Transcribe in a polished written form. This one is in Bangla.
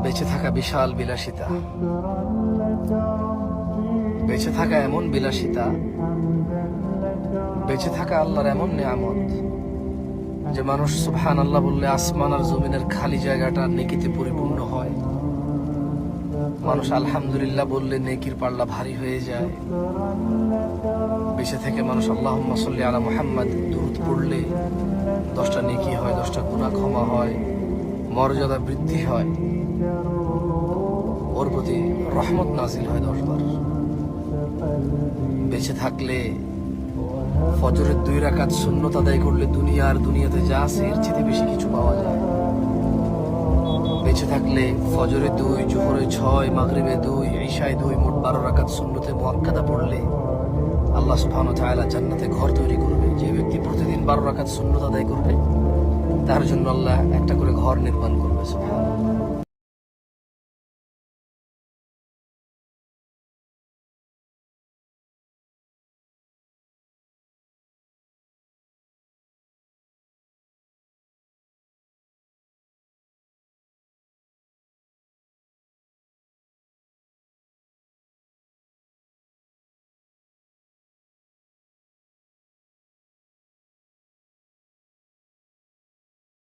বেঁচে থাকা বিশাল বিলাসিতা, বেঁচে থাকা এমন বিলাসিতা, বেঁচে থাকা আল্লাহর এমন নিয়ামত যে মানুষ সুবহানাল্লাহ বললে আসমান আর জমিনের খালি জায়গাটা নেকিতে পরিপূর্ণ হয়। মানুষ আলহামদুলিল্লাহ বললে নেকির পাল্লা ভারী হয়ে যায়। বেঁচে থেকে মানুষ আল্লাহুম্মা সাল্লি আলা মুহাম্মাদ দুরূদ পড়লে 10টা নেকি হয়, 10টা গুনাহ ক্ষমা হয়, মর্যাদা বৃদ্ধি হয়, ওর প্রতি রহমত নাজিল হয় 10 বার। বেঁচে থাকলে ফজরের 2 রাকাত সুন্নত আদায় করলে দুনিয়াতে যা আছে এর চেয়ে বেশি কিছু পাওয়া যায়। বেঁচে থাকলে ফজরে 2, জোহরে 6, মাগরিবে 2, ইশায় 2, মোট 12 রাকাত সুন্নতে মুআক্কাদা পড়লে আল্লাহ সুবহানাহু ওয়া তাআলা জান্নাতে ঘর তৈরি করবে। যে ব্যক্তি প্রতিদিন 12 রাকাত সুন্নত আদায় করবে তার জন্য আল্লাহ একটা করে ঘর নির্মাণ করবে। সুবহানাল্লাহ।